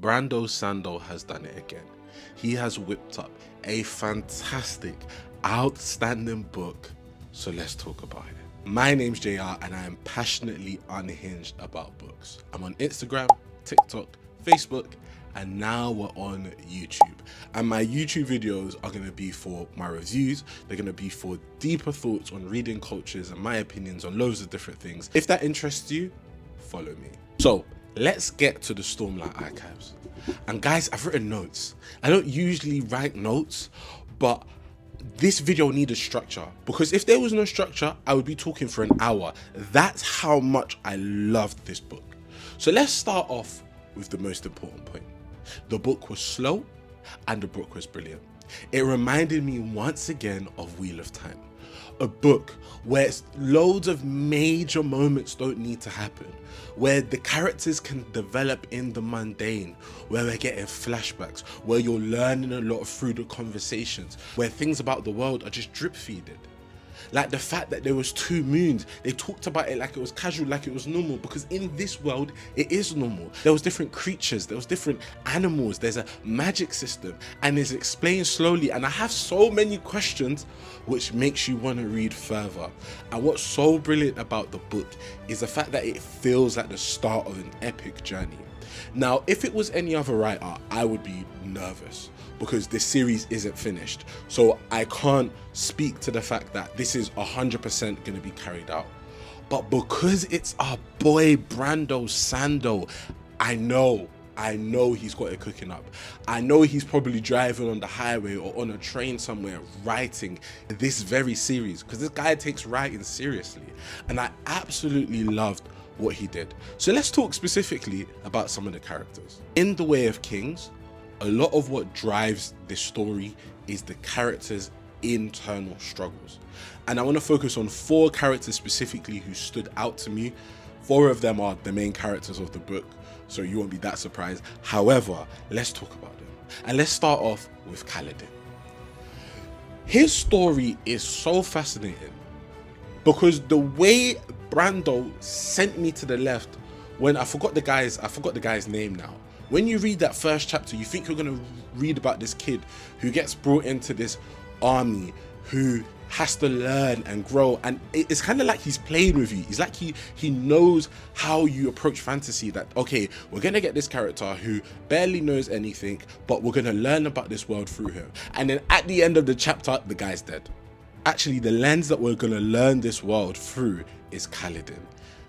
Brando Sando has done it again. He has whipped up a fantastic, outstanding book. So let's talk about it. My name's JR and I am passionately unhinged about books. I'm on Instagram, TikTok, Facebook, and now we're on YouTube. And my YouTube videos are going to be for my reviews. They're going to be for deeper thoughts on reading cultures and my opinions on loads of different things. If that interests you, follow me. So let's get to the Stormlight Archives. And guys, I've written notes. I don't usually write notes, but this video needed structure, because if there was no structure, I would be talking for an hour. That's how much I loved this book. So let's start off with the most important point. The book was slow and the book was brilliant. It reminded me once again of Wheel of Time, a book where loads of major moments don't need to happen, where the characters can develop in the mundane, where we're getting flashbacks, where you're learning a lot through the conversations, where things about the world are just drip feeded. Like the fact that there was 2 moons, they talked about it like it was casual, like it was normal, because in this world, it is normal. There was different creatures, there was different animals, there's a magic system, and it's explained slowly. And I have so many questions, which makes you want to read further. And what's so brilliant about the book is the fact that it feels like the start of an epic journey. Now, if it was any other writer, I would be nervous, because this series isn't finished. So I can't speak to the fact that this is 100% going to be carried out. But because it's our boy Brando Sando, I know he's got it cooking up. I know he's probably driving on the highway or on a train somewhere writing this very series, because this guy takes writing seriously. And I absolutely loved what he did. So let's talk specifically about some of the characters. In The Way of Kings, a lot of what drives this story is the characters' internal struggles. And I want to focus on 4 characters specifically who stood out to me. 4 of them are the main characters of the book, so you won't be that surprised. However, let's talk about them. And let's start off with Kaladin. His story is so fascinating because the way Brando sent me to the left when I forgot the guy's name now. When you read that first chapter, you think you're going to read about this kid who gets brought into this army, who has to learn and grow, and it's kind of like he's playing with you. It's like he knows how you approach fantasy, that okay, we're going to get this character who barely knows anything, but we're going to learn about this world through him. And then at the end of the chapter, the guy's dead. Actually, the lens that we're going to learn this world through is Kaladin.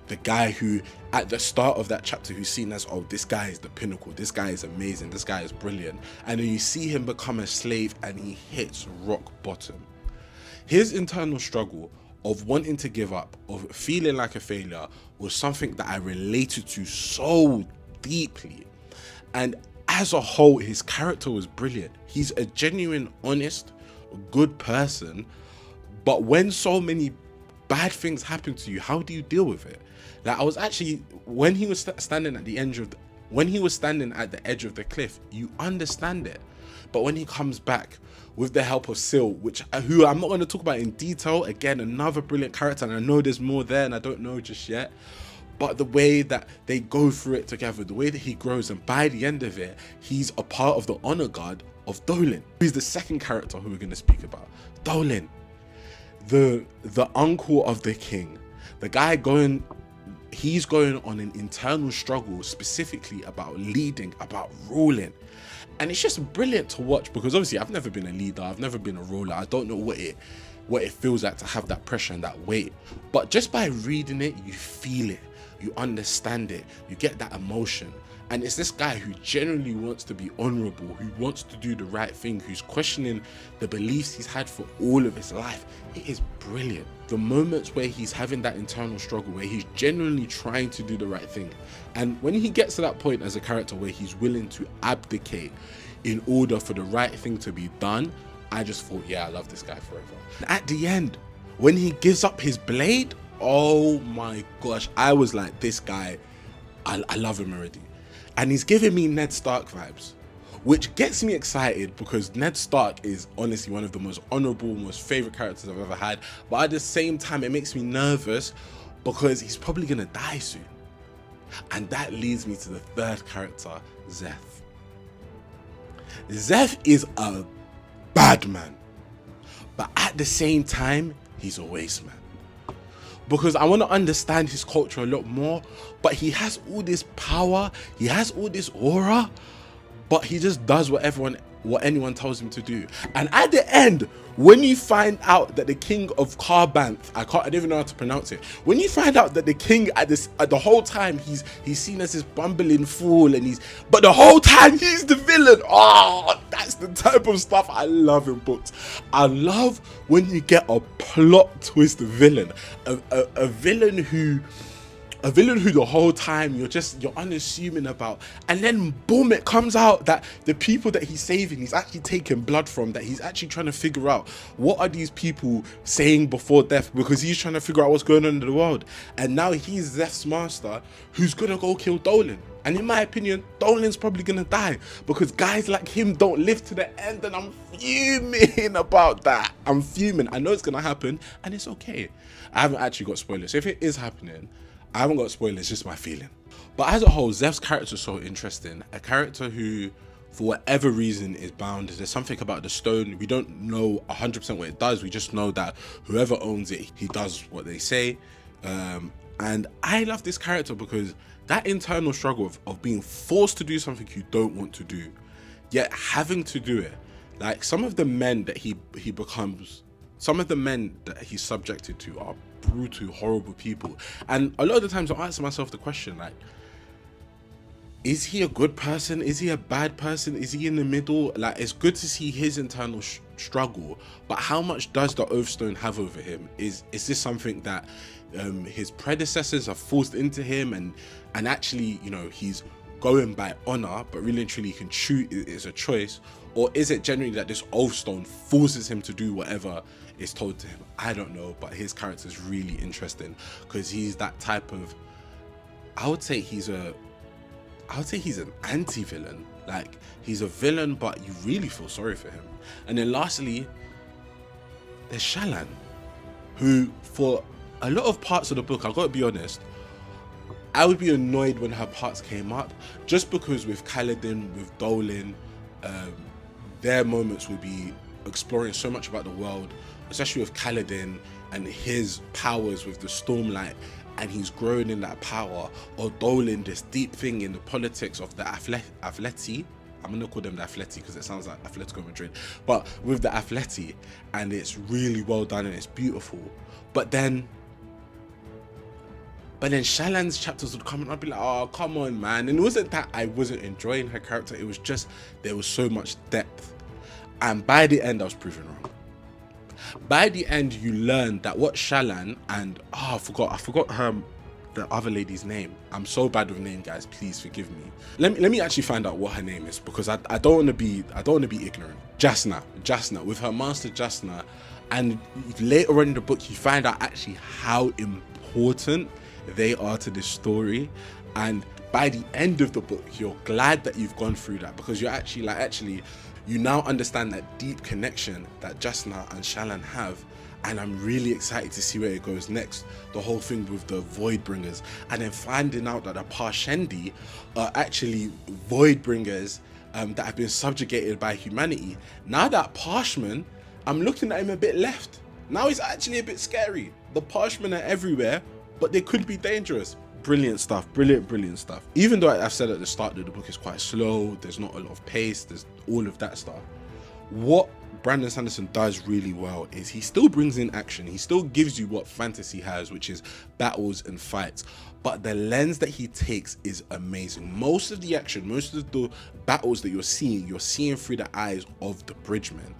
The guy who, at the start of that chapter, who's seen as, oh, this guy is the pinnacle, this guy is amazing, this guy is brilliant. And then you see him become a slave and he hits rock bottom. His internal struggle of wanting to give up, of feeling like a failure, was something that I related to so deeply. And as a whole, his character was brilliant. He's a genuine, honest, good person. But when so many bad things happen to you, how do you deal with it? Like, I was actually, when he was standing at the edge of the cliff, you understand it. But when he comes back with the help of Sil, who I'm not going to talk about in detail, again, another brilliant character, and I know there's more there and I don't know just yet, but the way that they go through it together, the way that he grows, and by the end of it, he's a part of the honor guard of Dolin, who's the second character who we're going to speak about. Dolin, the uncle of the king, the guy he's going on an internal struggle specifically about leading, about ruling. And it's just brilliant to watch, because obviously I've never been a leader, I've never been a ruler, I don't know what it feels like to have that pressure and that weight. But just by reading it, you feel it, you understand it, you get that emotion. And it's this guy who genuinely wants to be honorable, who wants to do the right thing, who's questioning the beliefs he's had for all of his life. It is brilliant. The moments where he's having that internal struggle, where he's genuinely trying to do the right thing. And when he gets to that point as a character where he's willing to abdicate in order for the right thing to be done, I just thought, yeah, I love this guy forever. And at the end, when he gives up his blade, oh my gosh, I was like, this guy, I love him already. And he's giving me Ned Stark vibes, which gets me excited, because Ned Stark is honestly one of the most honorable, most favorite characters I've ever had. But at the same time, it makes me nervous because he's probably gonna die soon. And that leads me to the 3rd character, Szeth. Szeth is a bad man, but at the same time, he's a waste man. Because I want to understand his culture a lot more, but he has all this power, he has all this aura, but he just does what anyone tells him to do. And at the end, when you find out that the king of Karbanth, I don't even know how to pronounce it. When you find out that the king at the whole time he's seen as this bumbling fool, but the whole time he's the villain. Oh, that's the type of stuff I love in books. I love when you get a plot twist villain, a villain who the whole time you're unassuming about, and then boom, it comes out that the people that he's saving, he's actually taking blood from, that he's actually trying to figure out what are these people saying before death, because he's trying to figure out what's going on in the world. And now he's Szeth's master who's gonna go kill Dolan. And in my opinion, Dolan's probably gonna die because guys like him don't live to the end, and I'm fuming about that. I'm fuming. I know it's gonna happen, and it's okay. I haven't actually got spoilers. So if it is happening, I haven't got spoilers, just my feeling. But as a whole, Szeth's character is so interesting. A character who, for whatever reason, is bound. There's something about the stone. We don't know 100% what it does. We just know that whoever owns it, he does what they say. And I love this character because that internal struggle of being forced to do something you don't want to do, yet having to do it. Like some of the men that he becomes, some of the men that he's subjected to are brutal, horrible people. And a lot of the times I ask myself the question, like, is he a good person? Is he a bad person? Is he in the middle? Like, it's good to see his internal struggle, but how much does the Oathstone have over him? Is this something that his predecessors have forced into him, and actually, you know, he's going by honor, but really and truly he can choose, it's a choice? Or is it generally that this Oathstone forces him to do whatever is told to him? I don't know, but his character is really interesting because he's that type of, I would say he's an anti-villain. Like, he's a villain, but you really feel sorry for him. And then lastly, there's Shallan, who for a lot of parts of the book, I've got to be honest, I would be annoyed when her parts came up, just because with Kaladin, with Dolan, their moments would be exploring so much about the world, especially with Kaladin and his powers with the Stormlight, and he's growing in that power, or Dolan, this deep thing in the politics of the Athleti. I'm gonna call them the Athleti because it sounds like Atletico Madrid, but with the Athleti, and it's really well done and it's beautiful. But then Shallan's chapters would come and I'd be like, oh, come on, man. And it wasn't that I wasn't enjoying her character, it was just there was so much depth. And by the end, I was proven wrong. By the end, you learn that what Shallan and I forgot her, the other lady's name. I'm so bad with names, guys. Please forgive me. Let me actually find out what her name is, because I don't want to be ignorant. Jasna, with her master Jasna, and later on in the book, you find out actually how important they are to this story. And by the end of the book, you're glad that you've gone through that, because you're actually you now understand that deep connection that Jasna and Shallan have. And I'm really excited to see where it goes next. The whole thing with the Voidbringers, and then finding out that the Parshendi are actually Voidbringers that have been subjugated by humanity. Now that Parshman, I'm looking at him a bit left. Now he's actually a bit scary. The Parshmen are everywhere, but they could be dangerous. Brilliant stuff, brilliant stuff. Even though I've said at the start that the book is quite slow, there's not a lot of pace, there's all of that stuff. What Brandon Sanderson does really well is he still brings in action. He still gives you what fantasy has, which is battles and fights. But the lens that he takes is amazing. Most of the action, most of the battles that you're seeing through the eyes of the Bridgemen.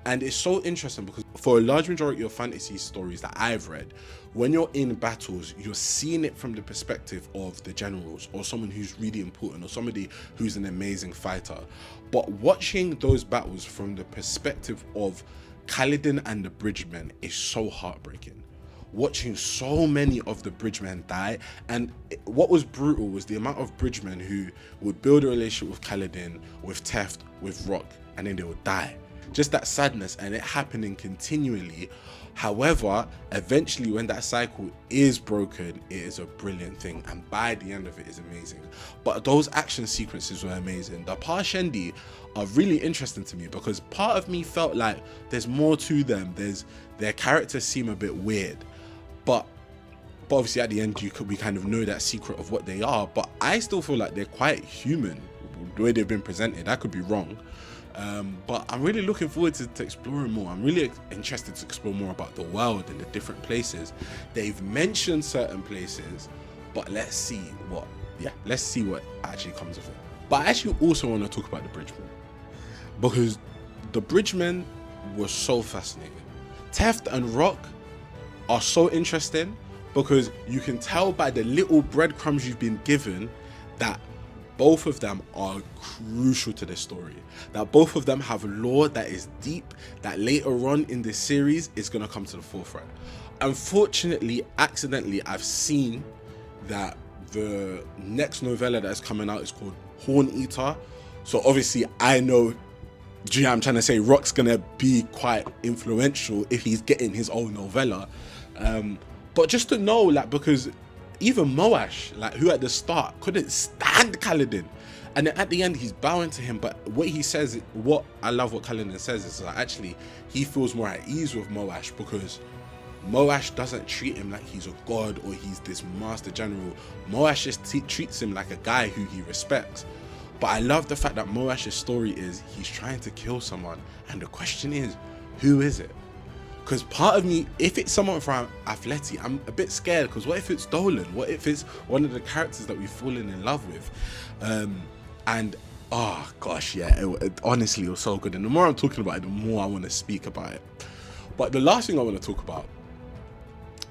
And it's so interesting because for a large majority of fantasy stories that I've read, when you're in battles, you're seeing it from the perspective of the generals or someone who's really important or somebody who's an amazing fighter. But watching those battles from the perspective of Kaladin and the Bridgemen is so heartbreaking. Watching so many of the Bridgemen die, and what was brutal was the amount of Bridgemen who would build a relationship with Kaladin, with Teft, with Rock, and then they would die. just that sadness and it happening continually. However, eventually when that cycle is broken, it is a brilliant thing, and by the end of it is amazing. But those action sequences were amazing. The Parshendi are really interesting to me because part of me felt like there's more to them. Their characters seem a bit weird, but obviously at the end we kind of know that secret of what they are. But I still feel like they're quite human the way they've been presented. I could be wrong. But I'm really looking forward to exploring more. I'm really interested to explore more about the world and the different places. They've mentioned certain places, but let's see what actually comes of it. But I actually also want to talk about the Bridgemen, because the Bridgemen were so fascinating. Teft and Rock are so interesting because you can tell by the little breadcrumbs you've been given that both of them are crucial to this story, that both of them have lore that is deep, that later on in this series is going to come to the forefront. Unfortunately, accidentally, I've seen that the next novella that is coming out is called Horn Eater. So obviously I know, I'm trying to say Rock's going to be quite influential if he's getting his own novella. But just to know, like, because even Moash, like, who at the start couldn't stand Kaladin, and then at the end he's bowing to him. But what he says, what I love what Kaladin says is that actually he feels more at ease with Moash because Moash doesn't treat him like he's a god or he's this master general. Moash just treats him like a guy who he respects. But I love the fact that Moash's story is he's trying to kill someone, and the question is, who is it? Because part of me, if it's someone from Athletic, I'm a bit scared, because what if it's Dolan? What if it's one of the characters that we've fallen in love with? And oh gosh, yeah, honestly, it was so good. And the more I'm talking about it, the more I want to speak about it. But the last thing I want to talk about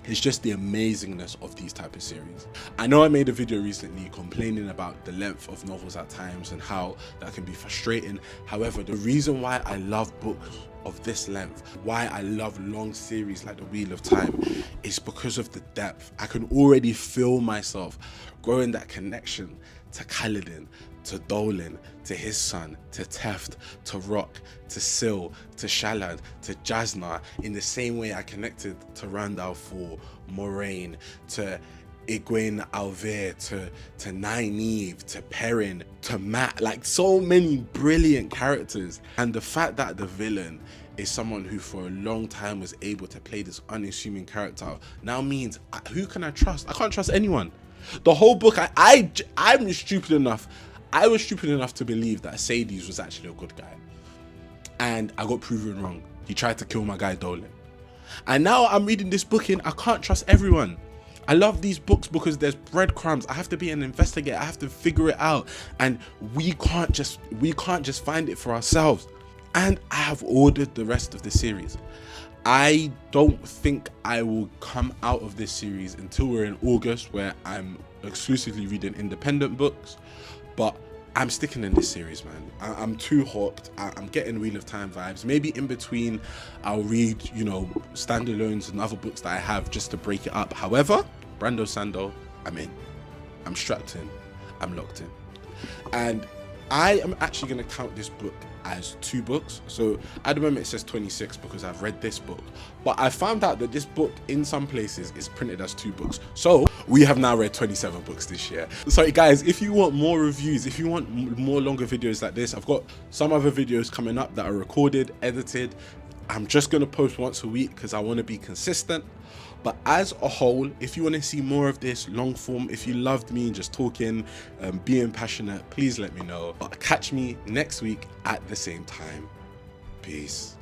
is just the amazingness of these type of series. I know I made a video recently complaining about the length of novels at times and how that can be frustrating. However, the reason why I love books of this length, why I love long series like The Wheel of Time, is because of the depth. I can already feel myself growing that connection to Kaladin, to Dolan, to his son, to Teft, to Rock, to Syl, to Shallan, to Jasna, in the same way I connected to Randall for Moraine, to Egwene Alvear, to Nynaeve, to Perrin, to Matt. Like, so many brilliant characters. And the fact that the villain is someone who for a long time was able to play this unassuming character now means, who can I trust? I can't trust anyone. The whole book, I'm stupid enough. I was stupid enough to believe that Sadie's was actually a good guy, and I got proven wrong. He tried to kill my guy Dolan, and now I'm reading this book and I can't trust everyone. I love these books because there's breadcrumbs. I have to be an investigator. I have to figure it out, and we can't just find it for ourselves. And I have ordered the rest of the series. I don't think I will come out of this series until we're in August, where I'm exclusively reading independent books. But I'm sticking in this series, man. I'm too hooked. I'm getting Wheel of Time vibes. Maybe in between, I'll read, standalones and other books that I have just to break it up. However, Brando Sando, I'm in. I'm strapped in. I'm locked in. And I am actually going to count this book as 2 books. So at the moment it says 26 because I've read this book, but I found out that this book in some places is printed as 2 books. So we have now read 27 books this year. So guys, if you want more reviews, if you want more longer videos like this, I've got some other videos coming up that are recorded, edited. I'm just going to post once a week because I want to be consistent. But as a whole, if you want to see more of this long form, if you loved me just talking, being passionate, please let me know. But catch me next week at the same time. Peace.